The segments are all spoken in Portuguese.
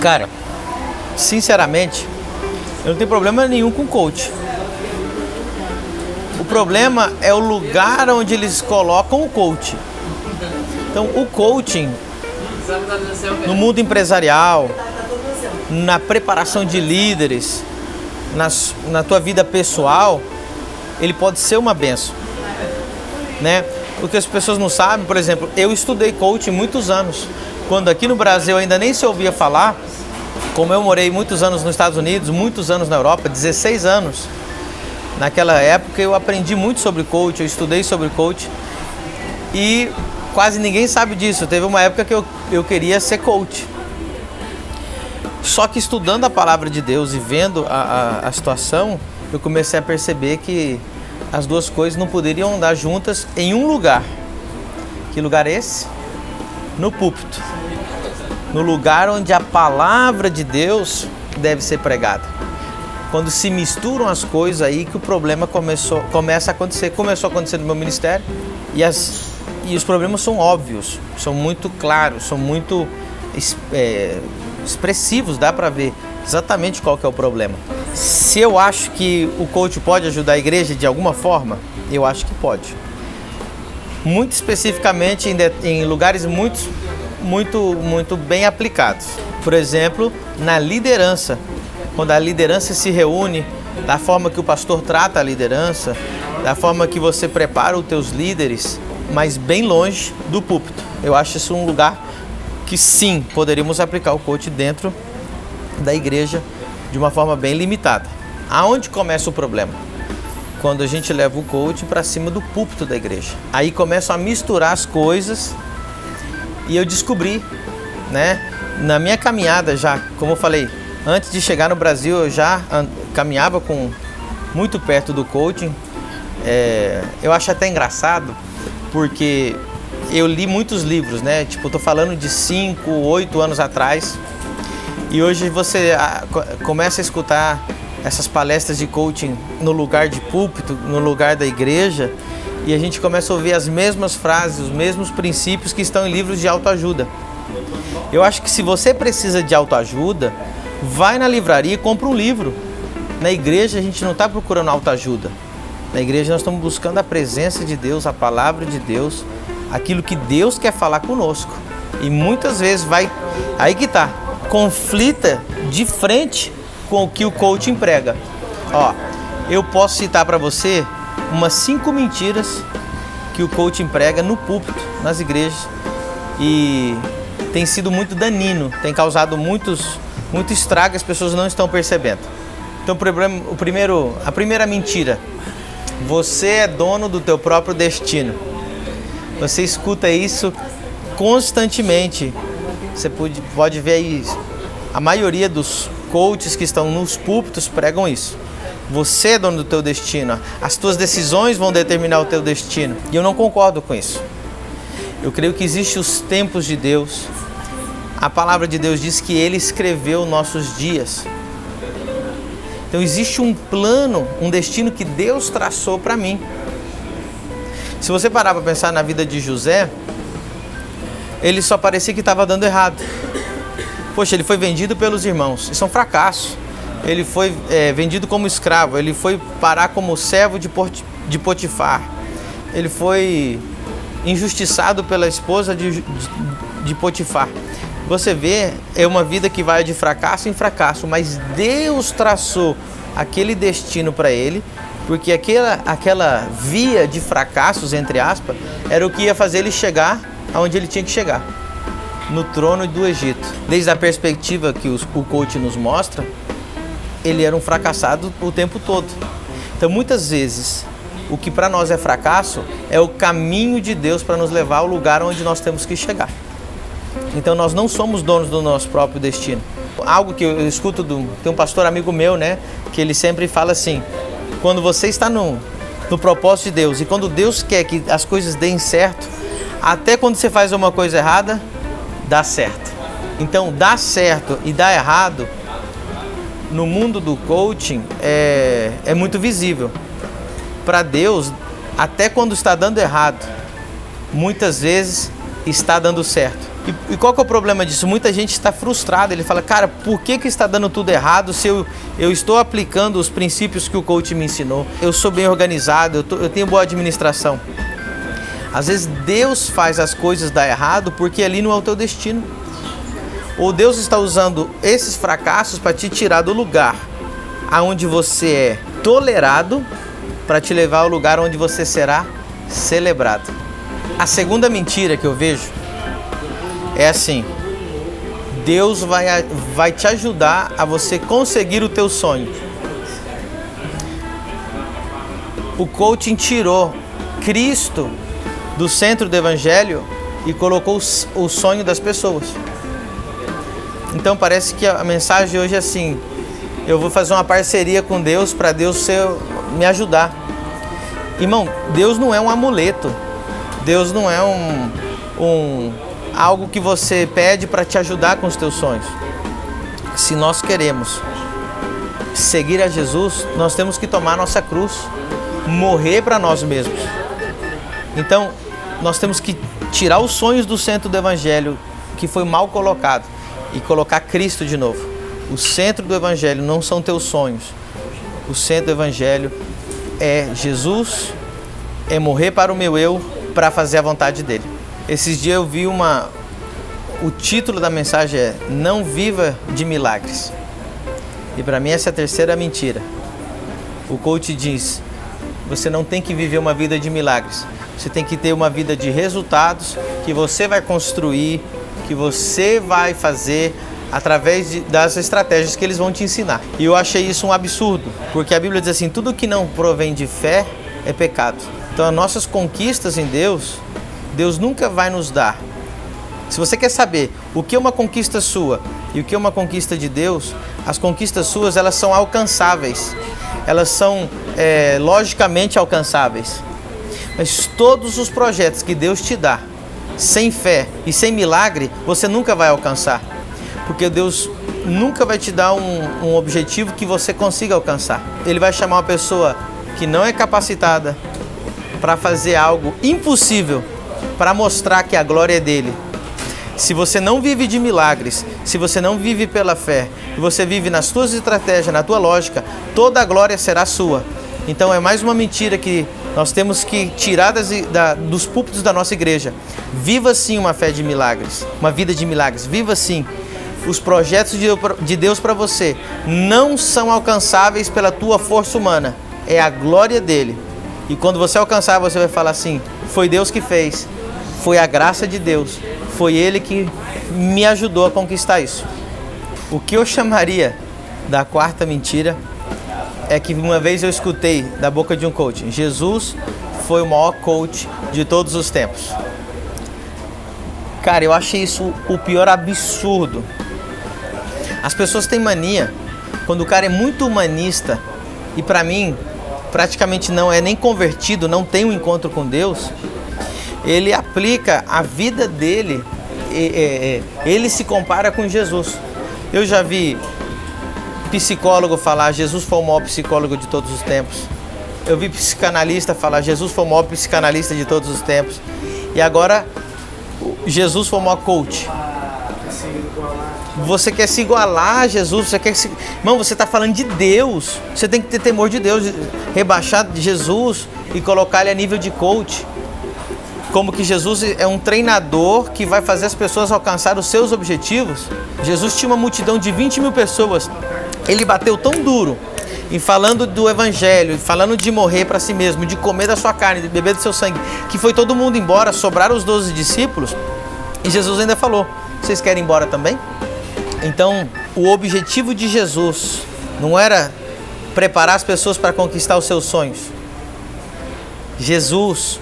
Cara, sinceramente, eu não tenho problema nenhum com coach. O problema é o lugar onde eles colocam o coach. Então, o coaching no mundo empresarial, na preparação de líderes, na tua vida pessoal, ele pode ser uma bênção, né? O que as pessoas não sabem, por exemplo, eu estudei coaching muitos anos, quando aqui no Brasil ainda nem se ouvia falar. Como eu morei muitos anos nos Estados Unidos, muitos anos na Europa, 16 anos, naquela época eu aprendi muito sobre coaching, eu estudei sobre coaching e quase ninguém sabe disso. Teve uma época que eu queria ser coach. Só que estudando a palavra de Deus e vendo a situação, eu comecei a perceber que as duas coisas não poderiam andar juntas em um lugar. Que lugar é esse? No púlpito. No lugar onde a palavra de Deus deve ser pregada. Quando se misturam as coisas, aí que o problema começa a acontecer. Começou a acontecer no meu ministério e os problemas são óbvios, são muito claros, são muito expressivos, dá para ver exatamente qual que é o problema. Se eu acho que o coach pode ajudar a igreja de alguma forma, eu acho que pode. Muito especificamente em lugares muito bem aplicados. Por exemplo, na liderança. Quando a liderança se reúne, da forma que o pastor trata a liderança, da forma que você prepara os teus líderes, mas bem longe do púlpito. Eu acho isso um lugar que sim, poderíamos aplicar o coach dentro da igreja de uma forma bem limitada. Aonde começa o problema? Quando a gente leva o coach para cima do púlpito da igreja. Aí começam a misturar as coisas e eu descobri, né, na minha caminhada já, como eu falei, antes de chegar no Brasil eu já caminhava muito perto do coaching. Eu acho até engraçado, porque eu li muitos livros, né? Tipo, eu tô falando de 5, 8 anos atrás. E hoje você começa a escutar essas palestras de coaching no lugar de púlpito, no lugar da igreja, e a gente começa a ouvir as mesmas frases, os mesmos princípios que estão em livros de autoajuda. Eu acho que se você precisa de autoajuda, vai na livraria e compra um livro. Na igreja a gente não está procurando autoajuda. Na igreja nós estamos buscando a presença de Deus, a palavra de Deus, aquilo que Deus quer falar conosco. E muitas vezes aí que tá, conflita de frente com o que o coaching prega. Ó, eu posso citar para você umas 5 mentiras que o coaching prega no púlpito, nas igrejas, e tem sido muito danino, tem causado muito estrago, as pessoas não estão percebendo. Então a primeira mentira: você é dono do teu próprio destino. Você escuta isso constantemente. Você pode ver aí, a maioria dos coaches que estão nos púlpitos pregam isso. Você é dono do teu destino. As tuas decisões vão determinar o teu destino. E eu não concordo com isso. Eu creio que existem os tempos de Deus. A palavra de Deus diz que Ele escreveu nossos dias. Então existe um plano, um destino que Deus traçou para mim. Se você parar para pensar na vida de José, ele só parecia que estava dando errado. Poxa, ele foi vendido pelos irmãos. Isso é um fracasso. Ele foi vendido como escravo. Ele foi parar como servo de Potifar. Ele foi injustiçado pela esposa de Potifar. Você vê, é uma vida que vai de fracasso em fracasso, mas Deus traçou aquele destino para ele, porque aquela via de fracassos, entre aspas, era o que ia fazer ele chegar aonde ele tinha que chegar, no trono do Egito. Desde a perspectiva que o coach nos mostra, ele era um fracassado o tempo todo. Então, muitas vezes, o que para nós é fracasso é o caminho de Deus para nos levar ao lugar onde nós temos que chegar. Então nós não somos donos do nosso próprio destino. Algo que eu escuto tem um pastor amigo meu, né, que ele sempre fala assim: quando você está no propósito de Deus e quando Deus quer que as coisas deem certo, até quando você faz uma coisa errada, dá certo. Então dar certo e dar errado no mundo do coaching é muito visível. Para Deus, até quando está dando errado, muitas vezes está dando certo. E qual que é o problema disso? Muita gente está frustrada. Ele fala, cara, por que está dando tudo errado se eu estou aplicando os princípios que o coach me ensinou? Eu sou bem organizado, eu tenho boa administração. Às vezes Deus faz as coisas dar errado porque ali não é o teu destino. Ou Deus está usando esses fracassos para te tirar do lugar aonde você é tolerado, para te levar ao lugar onde você será celebrado. A segunda mentira que eu vejo é assim: Deus vai te ajudar a você conseguir o teu sonho. O coaching tirou Cristo do centro do evangelho e colocou o sonho das pessoas. Então parece que a mensagem hoje é assim: eu vou fazer uma parceria com Deus para Deus me ajudar. Irmão, Deus não é um amuleto. Deus não é algo que você pede para te ajudar com os teus sonhos. Se nós queremos seguir a Jesus, nós temos que tomar nossa cruz, morrer para nós mesmos. Então, nós temos que tirar os sonhos do centro do evangelho, que foi mal colocado, e colocar Cristo de novo. O centro do evangelho não são teus sonhos. O centro do evangelho é Jesus, é morrer para o meu eu, para fazer a vontade dele. Esses dias eu vi o título da mensagem é Não Viva de Milagres. E para mim essa é a terceira mentira. O coach diz, você não tem que viver uma vida de milagres. Você tem que ter uma vida de resultados que você vai construir, que você vai fazer através das estratégias que eles vão te ensinar. E eu achei isso um absurdo, porque a Bíblia diz assim, tudo que não provém de fé é pecado. Então as nossas conquistas em Deus, Deus nunca vai nos dar. Se você quer saber o que é uma conquista sua e o que é uma conquista de Deus, as conquistas suas, elas são alcançáveis. Elas são logicamente alcançáveis. Mas todos os projetos que Deus te dá, sem fé e sem milagre, você nunca vai alcançar. Porque Deus nunca vai te dar um objetivo que você consiga alcançar. Ele vai chamar uma pessoa que não é capacitada para fazer algo impossível, para mostrar que a glória é dele. Se você não vive de milagres, se você não vive pela fé, e você vive nas tuas estratégias, na tua lógica, toda a glória será sua. Então é mais uma mentira que nós temos que tirar dos púlpitos da nossa igreja. Viva sim uma fé de milagres, uma vida de milagres, viva sim. Os projetos de Deus para você não são alcançáveis pela tua força humana, é a glória dele. E quando você alcançar, você vai falar assim, foi Deus que fez, foi a graça de Deus, foi Ele que me ajudou a conquistar isso. O que eu chamaria da quarta mentira é que uma vez eu escutei da boca de um coach, Jesus foi o maior coach de todos os tempos. Cara, eu achei isso o pior absurdo. As pessoas têm mania, quando o cara é muito humanista, e para mim, praticamente não é nem convertido, não tem um encontro com Deus, ele aplica a vida dele, ele se compara com Jesus. Eu já vi psicólogo falar, Jesus foi o maior psicólogo de todos os tempos. Eu vi psicanalista falar, Jesus foi o maior psicanalista de todos os tempos. E agora, Jesus foi o maior coach. Você quer se igualar a Jesus, Irmão, você está falando de Deus. Você tem que ter temor de Deus, rebaixar de Jesus e colocar ele a nível de coach. Como que Jesus é um treinador que vai fazer as pessoas alcançar os seus objetivos. Jesus tinha uma multidão de 20 mil pessoas. Ele bateu tão duro em falando do evangelho, falando de morrer para si mesmo, de comer da sua carne, de beber do seu sangue, que foi todo mundo embora, sobraram os 12 discípulos. E Jesus ainda falou, vocês querem ir embora também? Então, o objetivo de Jesus não era preparar as pessoas para conquistar os seus sonhos. Jesus,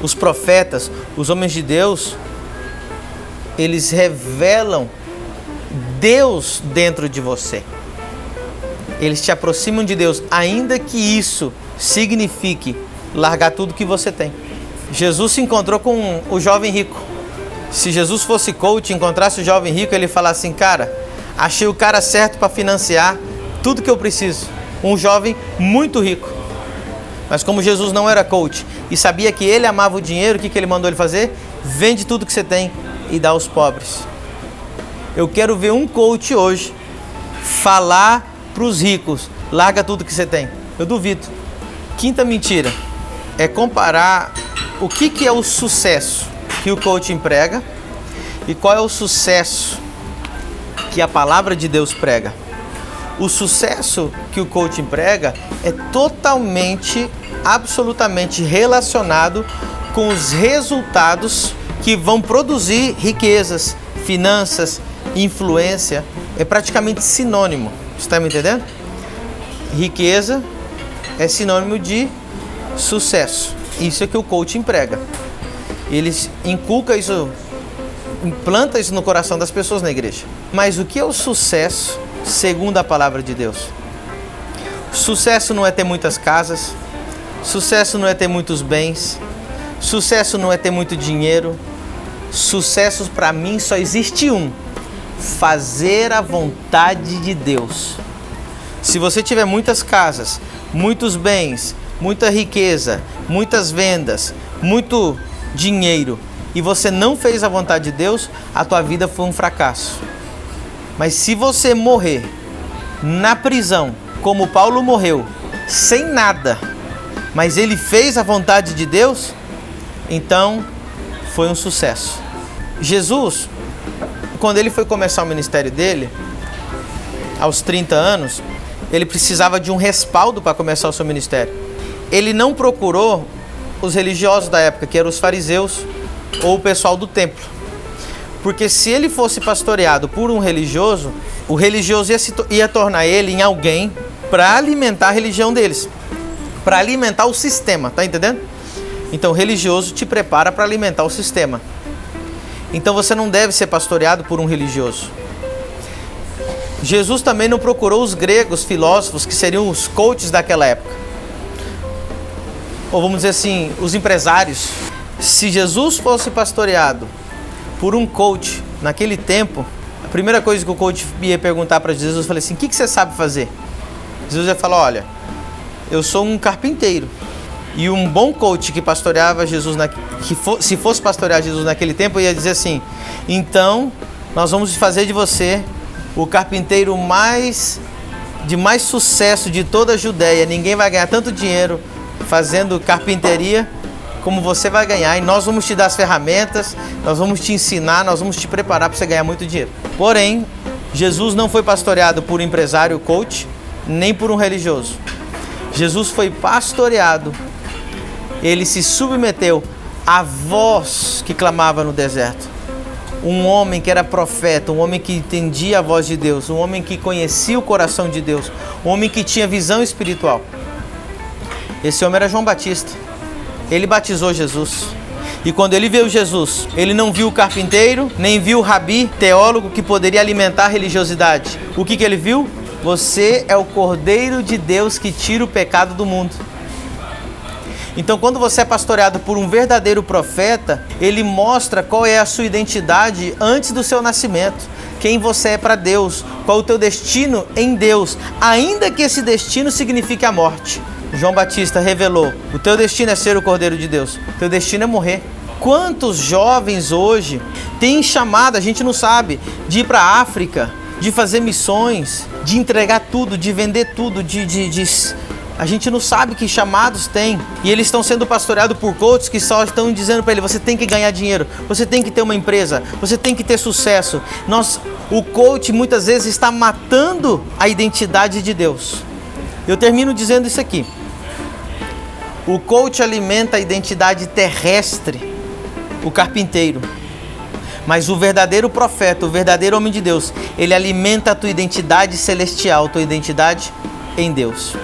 os profetas, os homens de Deus, eles revelam Deus dentro de você. Eles te aproximam de Deus, ainda que isso signifique largar tudo que você tem. Jesus se encontrou com o jovem rico. Se Jesus fosse coach, encontrasse o jovem rico, ele falasse assim, cara, achei o cara certo para financiar tudo que eu preciso. Um jovem muito rico. Mas como Jesus não era coach e sabia que ele amava o dinheiro, o que ele mandou ele fazer? Vende tudo que você tem e dá aos pobres. Eu quero ver um coach hoje falar para os ricos: larga tudo que você tem. Eu duvido. Quinta mentira é comparar o que é o sucesso que o coach emprega e qual é o sucesso que a palavra de Deus prega. O sucesso que o coach emprega é totalmente, absolutamente relacionado com os resultados que vão produzir riquezas, finanças, influência. É praticamente sinônimo. Você está me entendendo? Riqueza é sinônimo de sucesso. Isso é que o coach emprega. Ele inculca isso, implanta isso no coração das pessoas na igreja. Mas o que é o sucesso segundo a palavra de Deus? Sucesso não é ter muitas casas. Sucesso não é ter muitos bens. Sucesso não é ter muito dinheiro. Sucesso para mim só existe um: fazer a vontade de Deus. Se você tiver muitas casas, muitos bens, muita riqueza, muitas vendas, muito dinheiro e você não fez a vontade de Deus, a tua vida foi um fracasso. Mas se você morrer na prisão, como Paulo morreu, sem nada, mas ele fez a vontade de Deus, então foi um sucesso. Jesus, quando ele foi começar o ministério dele, aos 30 anos, ele precisava de um respaldo para começar o seu ministério. Ele não procurou os religiosos da época, que eram os fariseus ou o pessoal do templo. Porque se ele fosse pastoreado por um religioso, o religioso ia tornar ele em alguém para alimentar a religião deles, para alimentar o sistema, tá entendendo? Então o religioso te prepara para alimentar o sistema. Então você não deve ser pastoreado por um religioso. Jesus também não procurou os gregos filósofos, que seriam os coaches daquela época. Ou vamos dizer assim, os empresários. Se Jesus fosse pastoreado por um coach naquele tempo, a primeira coisa que o coach ia perguntar para Jesus, eu falei assim: o que você sabe fazer? Jesus ia falar: olha, eu sou um carpinteiro. E um bom coach que pastoreava Jesus, se fosse pastorear Jesus naquele tempo, ia dizer assim: então nós vamos fazer de você o carpinteiro de mais sucesso de toda a Judéia. Ninguém vai ganhar tanto dinheiro fazendo carpinteria como você vai ganhar, e nós vamos te dar as ferramentas, nós vamos te ensinar, nós vamos te preparar para você ganhar muito dinheiro. Porém, Jesus não foi pastoreado por um empresário coach, nem por um religioso. Jesus foi pastoreado, ele se submeteu à voz que clamava no deserto. Um homem que era profeta, um homem que entendia a voz de Deus, um homem que conhecia o coração de Deus, um homem que tinha visão espiritual. Esse homem era João Batista. Ele batizou Jesus. E quando ele viu Jesus, ele não viu o carpinteiro, nem viu o rabi, teólogo, que poderia alimentar a religiosidade. O que ele viu? Você é o Cordeiro de Deus que tira o pecado do mundo. Então, quando você é pastoreado por um verdadeiro profeta, ele mostra qual é a sua identidade antes do seu nascimento, quem você é para Deus, qual o teu destino em Deus, ainda que esse destino signifique a morte. João Batista revelou: o teu destino é ser o Cordeiro de Deus, o teu destino é morrer. Quantos jovens hoje têm chamado, a gente não sabe, de ir para a África, de fazer missões, de entregar tudo, de vender tudo, a gente não sabe que chamados tem. E eles estão sendo pastoreados por coaches que só estão dizendo para ele: você tem que ganhar dinheiro, você tem que ter uma empresa, você tem que ter sucesso. O coach muitas vezes está matando a identidade de Deus. Eu termino dizendo isso aqui: o coach alimenta a identidade terrestre, o carpinteiro. Mas o verdadeiro profeta, o verdadeiro homem de Deus, ele alimenta a tua identidade celestial, tua identidade em Deus.